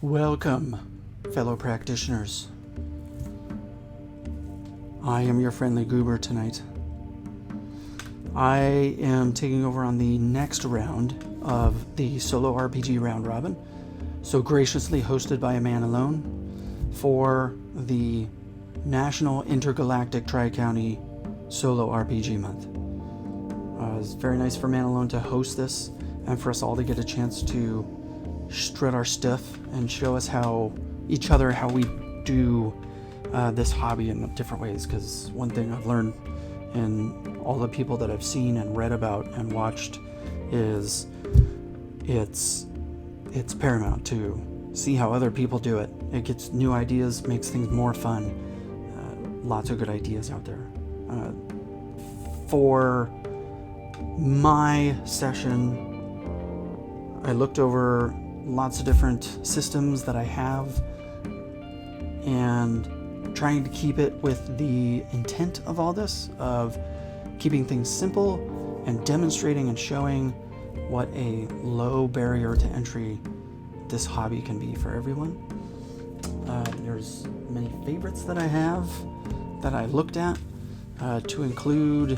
Welcome, fellow practitioners. I am your friendly goober tonight. I am taking over on the next round of the solo RPG round robin, so graciously hosted by a man alone, for the National Inter-galactic Tri-County Solo RPG Month. It's very nice for Man Alone to host this and for us all to get a chance to strut our stuff and show us how we do this hobby in different ways, because one thing I've learned in all the people that I've seen and read about and watched is it's paramount to see how other people do it. It gets new ideas, makes things more fun. Lots of good ideas out there. For my session, I looked over lots of different systems that I have and trying to keep it with the intent of all this, of keeping things simple and demonstrating and showing what a low barrier to entry this hobby can be for everyone. There's many favorites that I have that I looked at, to include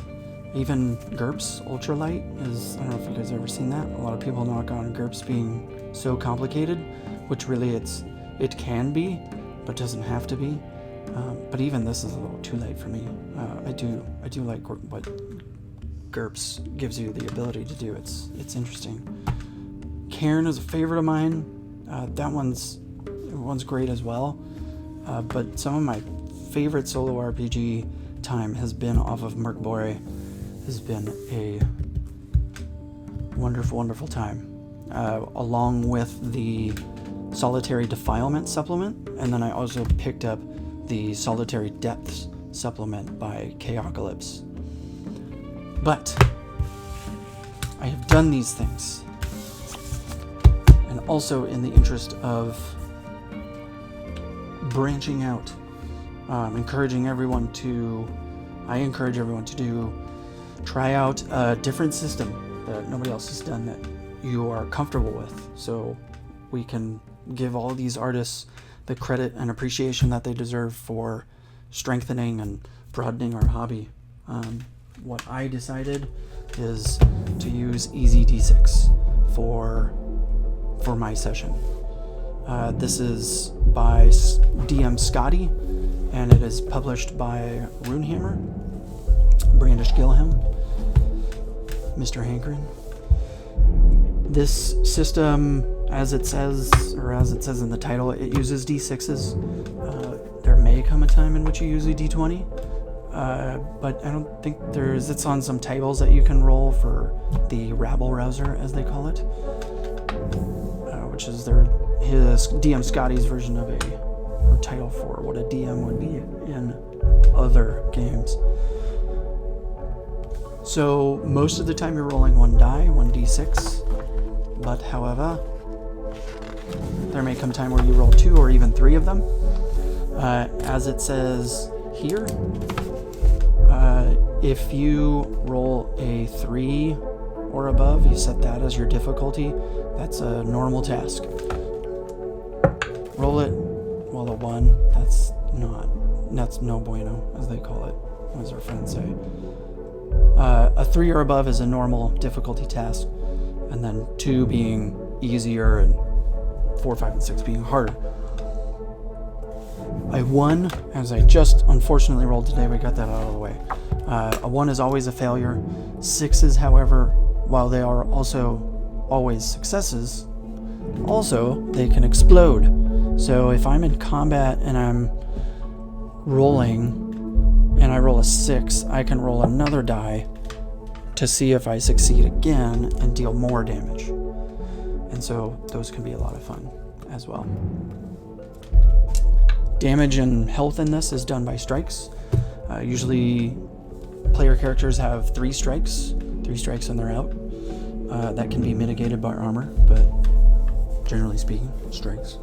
even GURPS Ultralight. I don't know if you guys have ever seen that. A lot of people knock on GURPS being so complicated, which really it can be, but doesn't have to be. But even this is a little too light for me. I do like what GURPS gives you the ability to do. It's interesting. Cairn is a favorite of mine. That one's great as well. But some of my favorite solo RPG time has been off of Merkbore. Has been a wonderful, wonderful time, along with the Solitary Defilement supplement, and then I also picked up the Solitary Depths supplement by Chaocalypse. But I have done these things, and also in the interest of branching out, I encourage everyone to try out a different system that nobody else has done that you are comfortable with, so we can give all these artists the credit and appreciation that they deserve for strengthening and broadening our hobby. What I decided is to use EZD6 for my session. This is by DM Scotty, and it is published by Runehammer, Brandish Gilham, Mr. Hankrin. This system, as it says in the title, it uses D6s. There may come a time in which you use a D20, but I don't think it's on some tables that you can roll for the rabble rouser, as they call it, which is his DM Scotty's version of a title for what a DM would be in other games. So most of the time you're rolling one die, 1d6, but however, there may come a time where you roll 2 or even 3 of them. As it says here, if you roll a 3 or above, you set that as your difficulty. That's a normal task. Roll it, well, a 1, that's no bueno, as they call it, as our friends say. A 3 or above is a normal difficulty task, and then 2 being easier, and 4, 5, and 6 being harder. A 1, as I just unfortunately rolled today, we got that out of the way. A 1 is always a failure. 6s, however, while they are also always successes, also they can explode. So if I'm in combat and I'm rolling, and I roll a 6, I can roll another die to see if I succeed again and deal more damage. And so those can be a lot of fun as well. Damage and health in this is done by strikes. Usually player characters have 3 strikes and they're out. That can be mitigated by armor, but generally speaking, strikes.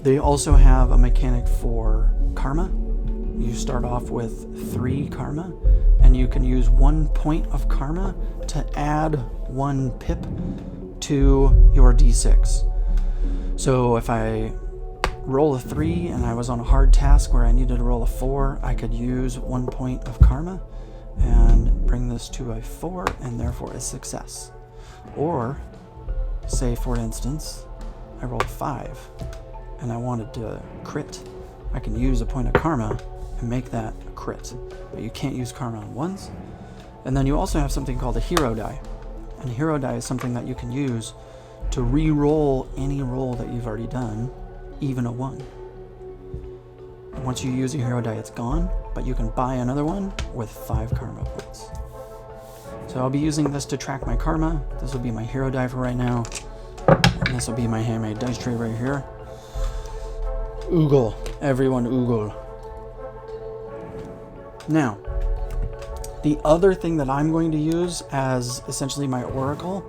They also have a mechanic for karma. You start off with 3 karma, and you can use 1 point of karma to add 1 pip to your d6. So if I roll a 3 and I was on a hard task where I needed to roll a 4, I could use 1 point of karma and bring this to a 4 and therefore a success. Or, say for instance, I rolled a 5 and I wanted to crit. I can use a point of karma and make that a crit. But you can't use karma on ones. And then you also have something called a hero die. And a hero die is something that you can use to re-roll any roll that you've already done, even a 1. And once you use a hero die, it's gone, but you can buy another one with 5 karma points. So I'll be using this to track my karma. This will be my hero die for right now. And this will be my handmade dice tray right here. Oogle. Everyone oogle. Now, the other thing that I'm going to use as essentially my oracle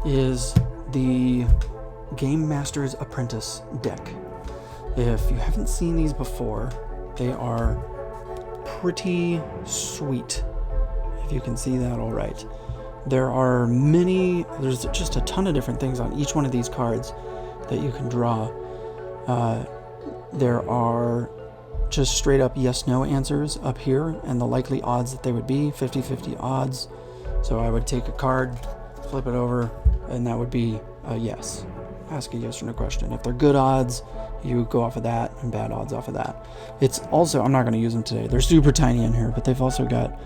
is the Game Master's Apprentice deck. If you haven't seen these before, they are pretty sweet, if you can see that all right. There's just a ton of different things on each one of these cards that you can draw. There are just straight up yes/no answers up here, and the likely odds that they would be 50-50 odds. So I would take a card, flip it over, and that would be a yes. Ask a yes or no question. If they're good odds, you go off of that, and bad odds off of that. It's also, I'm not going to use them today. They're super tiny in here, but they've also got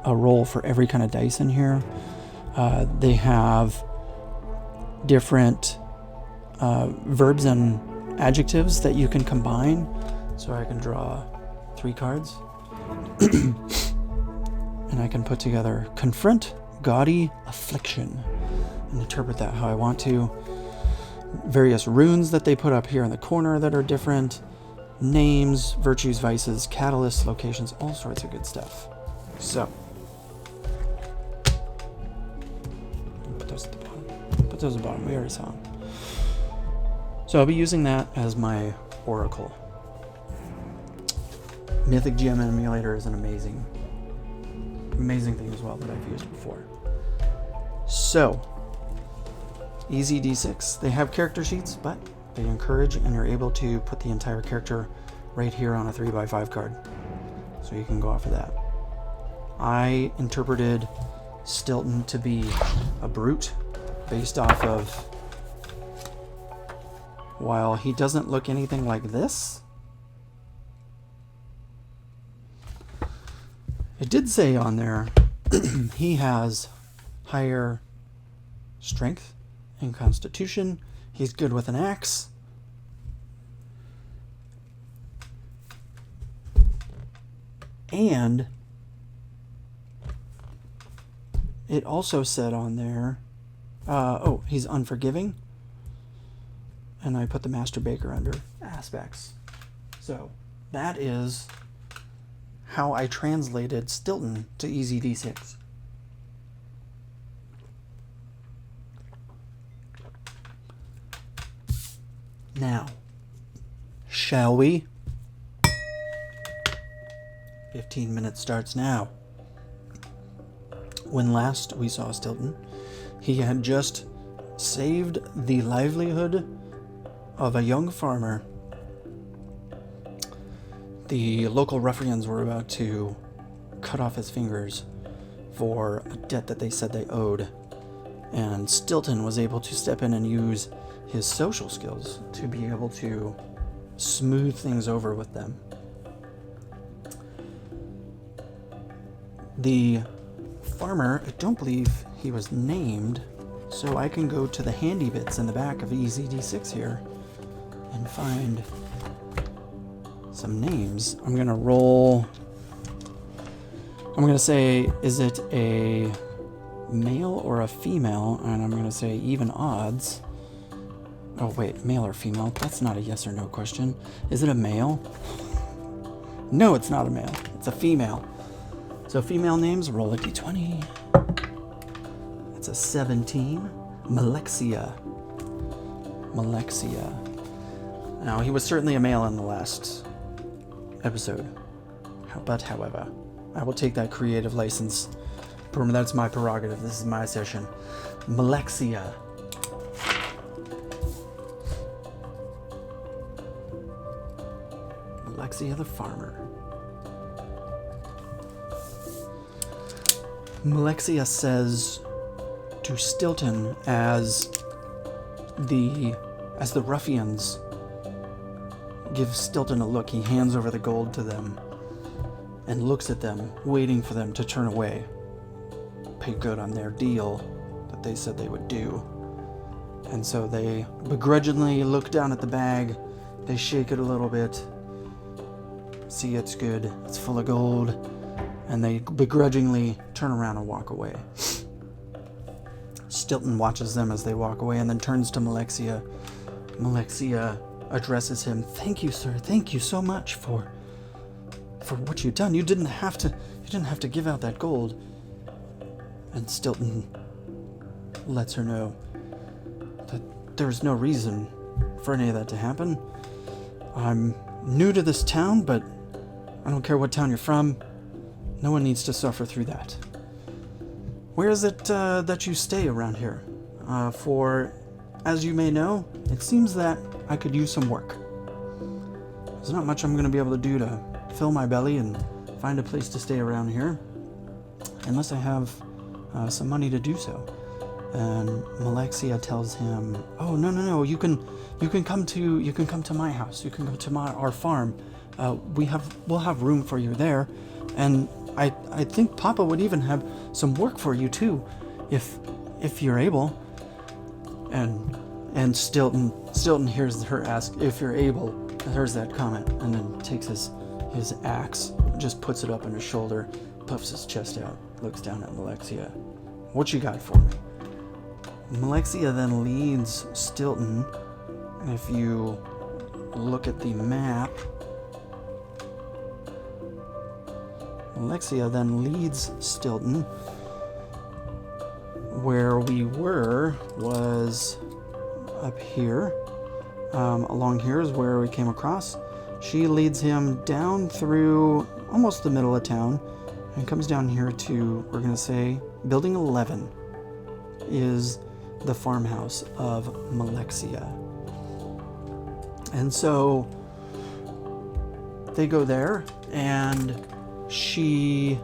a roll for every kind of dice in here. They have different verbs and adjectives that you can combine. So I can draw 3 cards. And I can put together Confront Gaudy Affliction and interpret that how I want to. Various runes that they put up here in the corner that are different. Names, virtues, vices, catalysts, locations, all sorts of good stuff. So, put those at the bottom. Put those at the bottom. We already saw them. So I'll be using that as my oracle. Mythic Gem Emulator is an amazing thing as well that I've used before. So, EZD6, they have character sheets, but they encourage and you're able to put the entire character right here on a 3x5 card. So you can go off of that. I interpreted Stilton to be a brute based off of, while he doesn't look anything like this, it did say on there he has higher strength and constitution. He's good with an axe. And it also said on there, he's unforgiving. And I put the Master Baker under aspects. So that is how I translated Stilton to EZD6. Now, shall we? 15 minutes starts now. When last we saw Stilton, he had just saved the livelihood of a young farmer. The local ruffians were about to cut off his fingers for a debt that they said they owed, and Stilton was able to step in and use his social skills to be able to smooth things over with them. The farmer, I don't believe he was named, so I can go to the handy bits in the back of EZD6 here and find some names. I'm gonna roll. I'm gonna say, is it a male or a female? And I'm gonna say even odds. Oh wait, male or female? That's not a yes or no question. Is it a male? No, it's not a male. It's a female. So female names, roll a d20. That's a 17. Malexia. Now, he was certainly a male in the last episode. But however, I will take that creative license. That's my prerogative. This is my session. Malexia. Malexia the farmer. Malexia says to Stilton as the ruffians give Stilton a look, he hands over the gold to them and looks at them, waiting for them to turn away. Pay good on their deal that they said they would do. And so they begrudgingly look down at the bag, they shake it a little bit, see it's good, it's full of gold, and they begrudgingly turn around and walk away. Stilton watches them as they walk away and then turns to Malexia. Malexia addresses him. Thank you, sir. Thank you so much for what you've done. You didn't have to give out that gold. And Stilton lets her know that there's no reason for any of that to happen. I'm new to this town, but I don't care what town you're from. No one needs to suffer through that. Where is it that you stay around here? For, as you may know, it seems that I could use some work. There's not much I'm going to be able to do to fill my belly and find a place to stay around here, unless I have some money to do so. And Malexia tells him, "Oh, no, you can come to my house. You can go to our farm. We'll have room for you there, and I think Papa would even have some work for you too, if you're able." And Stilton hears her ask if you're able, hears that comment, and then takes his axe, just puts it up on his shoulder, puffs his chest out, looks down at Malexia. "What you got for me?" Malexia then leads Stilton, and if you look at the map, Malexia then leads Stilton. Where we were was up here. Along here is where we came across. She leads him down through almost the middle of town and comes down here to, we're going to say, Building 11 is the farmhouse of Malexia. And so they go there, and she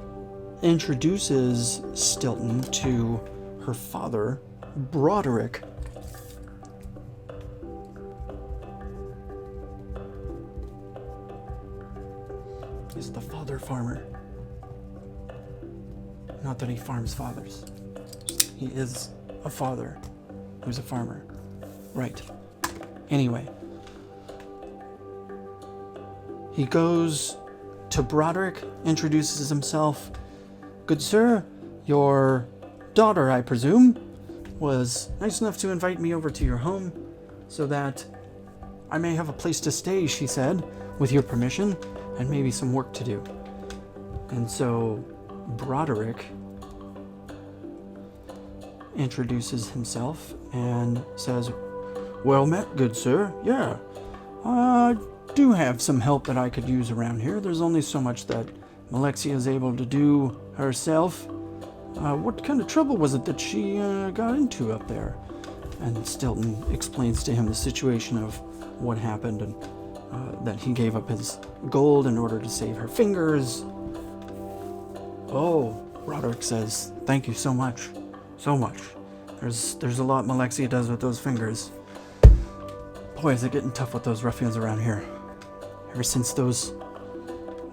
introduces Stilton to her father, Broderick. He's the father farmer. Not that he farms fathers. He is a father who's a farmer. Right. Anyway. He goes to Broderick, introduces himself. "Good sir, your daughter, I presume, was nice enough to invite me over to your home so that I may have a place to stay," she said, "with your permission, and maybe some work to do." And so Broderick introduces himself and says, "Well met, good sir. Yeah, I do have some help that I could use around here. There's only so much that Malexia is able to do herself. What kind of trouble was it that she got into up there?" And Stilton explains to him the situation of what happened, and that he gave up his gold in order to save her fingers. "Oh," Broderick says, "thank you so much. So much. There's a lot Malexia does with those fingers. Boy, is it getting tough with those ruffians around here. Ever since those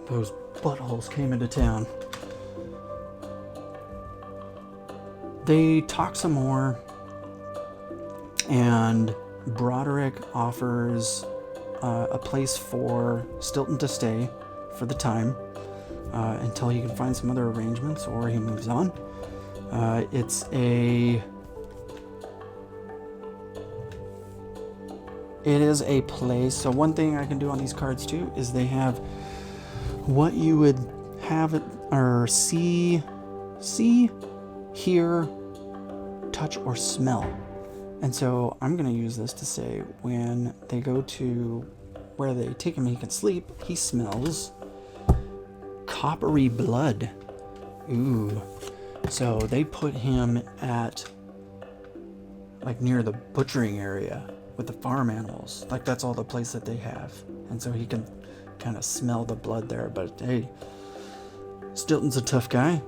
buttholes came into town." They talk some more, and Broderick offers a place for Stilton to stay for the time until he can find some other arrangements, or he moves on. It is a place. So one thing I can do on these cards too is they have what you would have it or see, hear, touch, or smell. And so I'm going to use this to say when they go to where they take him and he can sleep, he smells coppery blood. Ooh. So they put him at like near the butchering area with the farm animals. Like that's all the place that they have. And so he can kind of smell the blood there, but hey, Stilton's a tough guy.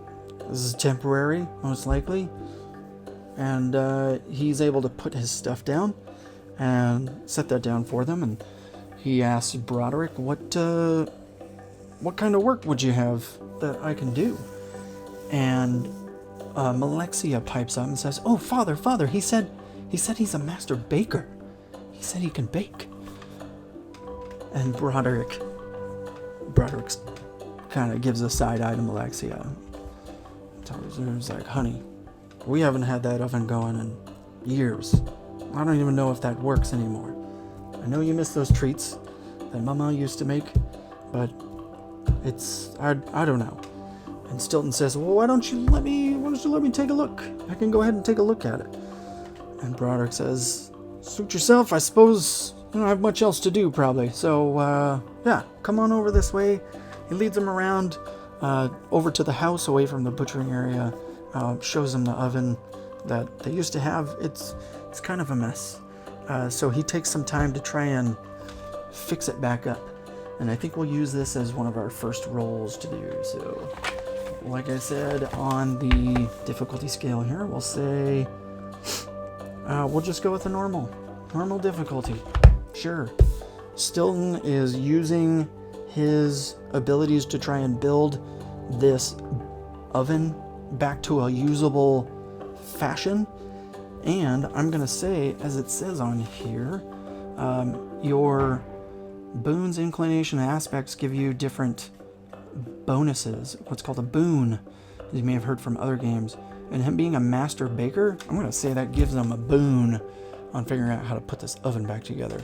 This is temporary, most likely. And he's able to put his stuff down and set that down for them. And he asks Broderick, what kind of work would you have that I can do? And Malexia pipes up and says, "Oh, Father, he said he's a master baker. He said he can bake." And Broderick's kind of gives a side eye to Malexia. He's like, "Honey, we haven't had that oven going in years. I don't even know if that works anymore. I know you miss those treats that Mama used to make, but I don't know." And Stilton says, "Well, why don't you let me take a look? I can go ahead and take a look at it." And Broderick says, "Suit yourself. I suppose you don't have much else to do, probably. So, yeah, come on over this way." He leads them around over to the house, away from the butchering area. Shows them the oven that they used to have. It's kind of a mess. So he takes some time to try and fix it back up. And I think we'll use this as one of our first rolls to do. So, like I said, on the difficulty scale here, we'll say, we'll just go with the normal difficulty. Sure. Stilton is using his abilities to try and build this oven back to a usable fashion. And I'm going to say, as it says on here, your boons, inclination, and aspects give you different bonuses. What's called a boon, as you may have heard from other games. And him being a master baker, I'm going to say that gives him a boon on figuring out how to put this oven back together.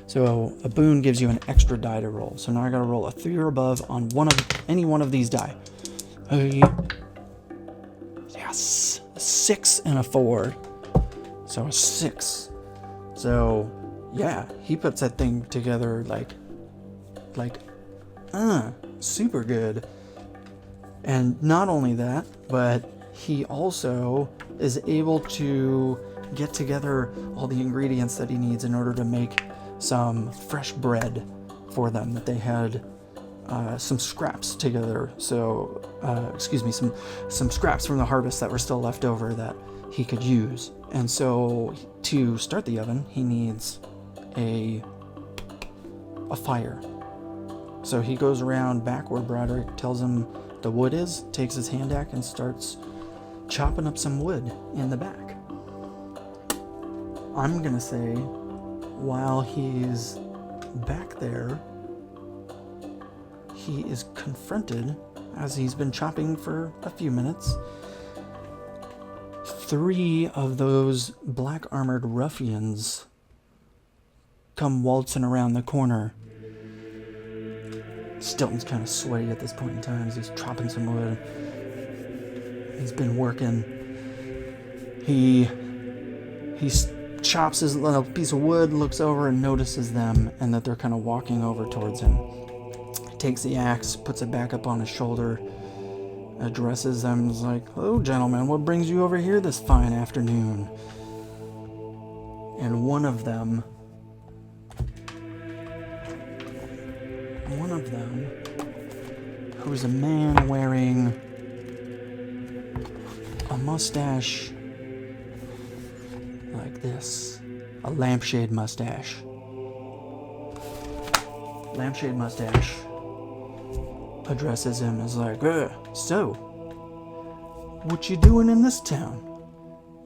So a boon gives you an extra die to roll. So now I got to roll a 3 or above on any one of these die. Yes, a 6 and a 4. So a 6. So yeah, he puts that thing together like super good. And not only that, but he also is able to get together all the ingredients that he needs in order to make some fresh bread for them that they had some scraps together. So, some scraps from the harvest that were still left over that he could use. And so to start the oven, he needs a fire. So he goes around back where Broderick tells him the wood is, takes his hand axe and starts chopping up some wood in the back. I'm gonna say, while he's back there, he is confronted, as he's been chopping for a few minutes. 3 of those black armored ruffians come waltzing around the corner. Stilton's kind of sweaty at this point in time as he's chopping some wood. He's been working. He chops his little piece of wood, looks over and notices them, and that they're kind of walking over towards him. He takes the axe, puts it back up on his shoulder, addresses them, is like, "Hello, gentlemen, what brings you over here this fine afternoon?" And one of them, who's a man wearing a mustache like this, a lampshade mustache, addresses him as like, "So, what you doing in this town?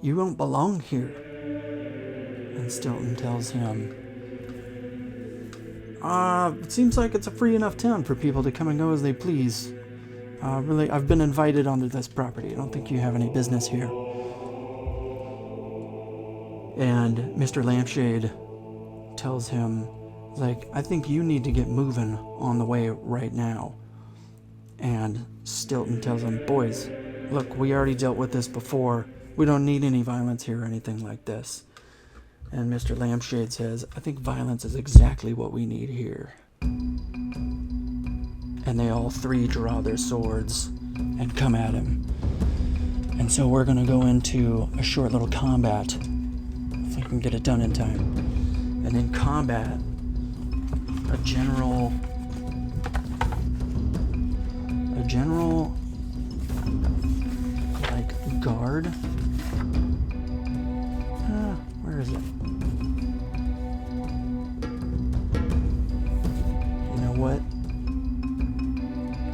You don't belong here." And Stilton tells him, "It seems like it's a free enough town for people to come and go as they please. Really, I've been invited onto this property. I don't think you have any business here." And Mr. Lampshade tells him, like, "I think you need to get moving on the way right now." And Stilton tells him, "Boys, look, we already dealt with this before. We don't need any violence here or anything like this." And Mr. Lampshade says, "I think violence is exactly what we need here." And they all 3 draw their swords and come at him. And so we're going to go into a short little combat, if we can get it done in time. And in combat, a general general, like, guard. Where is it? You know what?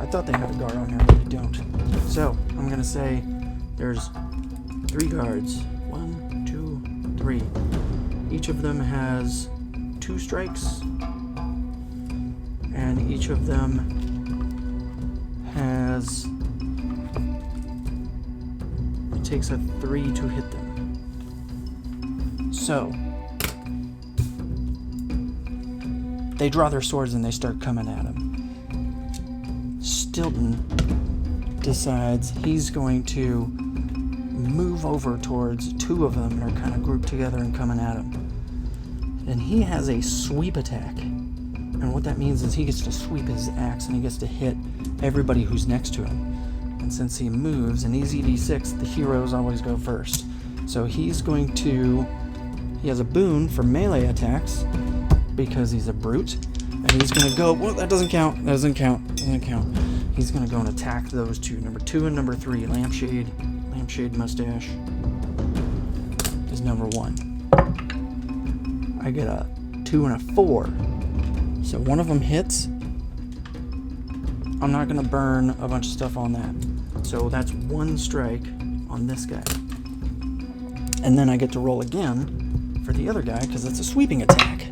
I thought they had a guard on here, but they don't. So, I'm going to say there's 3 guards. 1, 2, 3. Each of them has 2 strikes. And each of them has... It takes a 3 to hit them. So, they draw their swords and they start coming at him. Stilton decides he's going to move over towards 2 of them that are kind of grouped together and coming at him. And he has a sweep attack. And what that means is he gets to sweep his axe and he gets to hit everybody who's next to him. And since he moves, in EZD6, the heroes always go first. So he's going to... He has a boon for melee attacks because he's a brute. And he's going to go... Well, that doesn't count. That doesn't count. Doesn't count. He's going to go and attack those 2. Number 2 and number 3. Lampshade mustache is number 1. I get a 2 and a 4. So one of them hits. I'm not going to burn a bunch of stuff on that. So that's 1 strike on this guy. And then I get to roll again for the other guy because it's a sweeping attack.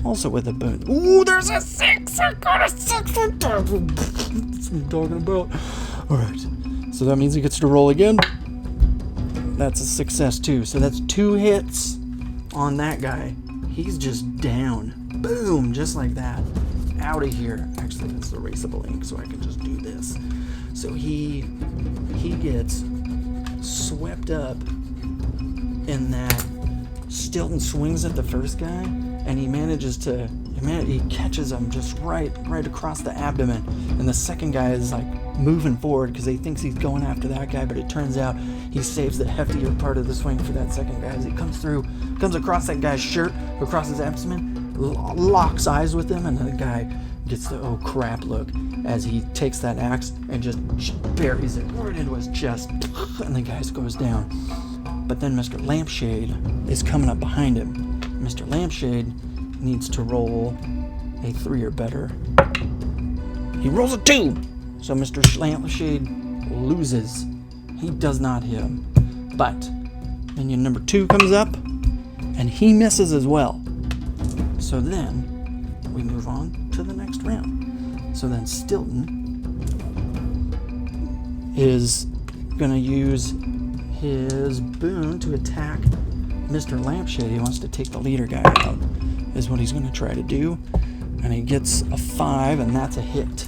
Also with a boon. Ooh, there's a 6! I got a 6! That's what I'm talking about. Alright. So that means he gets to roll again. That's a success too. So that's 2 hits on that guy. He's just down. Boom, just like that. Out of here. Actually, that's erasable ink, so I can just do this. So he gets swept up in that. Stilton swings at the first guy, and he manages to... He catches him just right across the abdomen. And the second guy is like moving forward because he thinks he's going after that guy, but it turns out he saves the heftier part of the swing for that second guy. As he comes across that guy's shirt, across his abdomen, locks eyes with him, and the guy gets the oh crap look as he takes that axe and just buries it right into his chest, and the guy goes down. But then Mr. Lampshade is coming up behind him. Mr. Lampshade needs to roll a 3 or better. He rolls a 2! So Mr. Lampshade loses. He does not hit him. But minion number 2 comes up, and he misses as well. So then we move on to the next round. So then Stilton is going to use his boon to attack Mr. Lampshade. He wants to take the leader guy out, is what he's going to try to do. And he gets a 5, and that's a hit.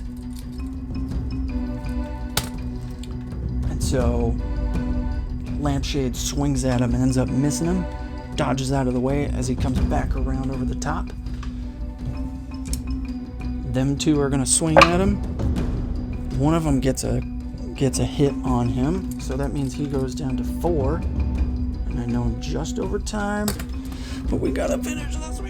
And so Lampshade swings at him and ends up missing him, dodges out of the way as he comes back around over the top. Them 2 are going to swing at him. One of them gets a hit on him, so that means he goes down to 4. And I know I'm just over time, but we gotta finish this.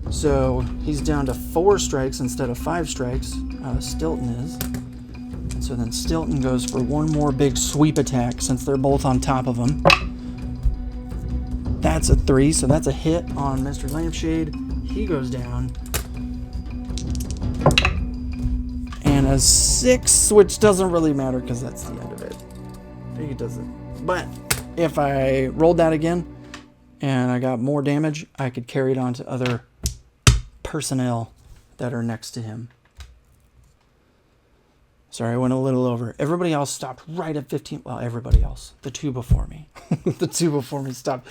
So he's down to 4 strikes instead of 5 strikes. Stilton is. And so then Stilton goes for one more big sweep attack since they're both on top of him. That's a 3, so that's a hit on Mr. Lampshade. He goes down. And a 6, which doesn't really matter because that's the end of it. It doesn't. But if I rolled that again and I got more damage, I could carry it on to other personnel that are next to him. Sorry, I went a little over. Everybody else stopped right at 15. Well, everybody else. The 2 before me. The 2 before me stopped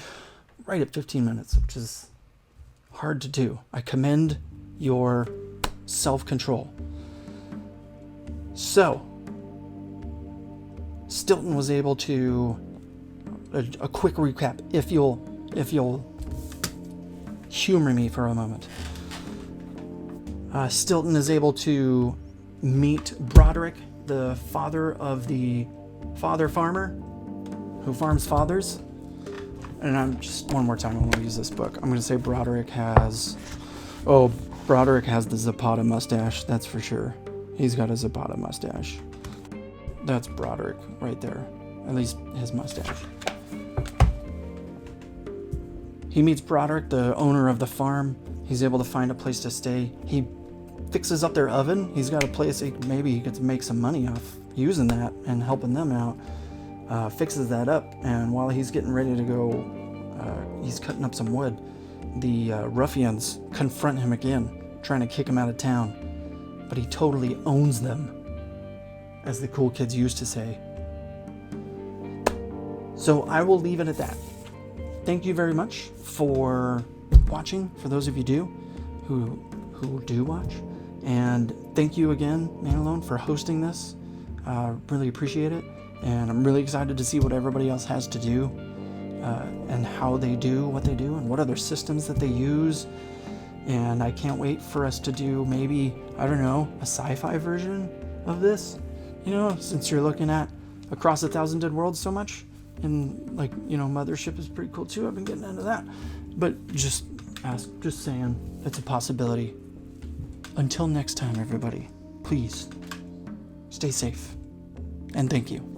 right at 15 minutes, which is hard to do. I commend your self-control. So, Stilton was able to... A quick recap, if you'll humor me for a moment. Stilton is able to meet Broderick, the father of the father farmer who farms fathers. And I'm just, one more time, I'm going to use this book. I'm going to say Broderick has the Zapata mustache, that's for sure. He's got a Zapata mustache. That's Broderick right there. At least his mustache. He meets Broderick, the owner of the farm. He's able to find a place to stay. He fixes up their oven. He's got a place maybe he could make some money off using that and helping them out. Fixes that up, and while he's getting ready to go, he's cutting up some wood. The ruffians confront him again, trying to kick him out of town, but he totally owns them, as the cool kids used to say. So I will leave it at that. Thank you very much for watching, for those of you who do watch. And thank you again, Man Alone, for hosting this. Really appreciate it. And I'm really excited to see what everybody else has to do, and how they do what they do, and what other systems that they use. And I can't wait for us to do maybe, I don't know, a sci-fi version of this. You know, since you're looking at Across 1,000 Dead Worlds so much, and like, you know, Mothership is pretty cool too. I've been getting into that, but just saying, it's a possibility. Until next time, everybody, please stay safe, and thank you.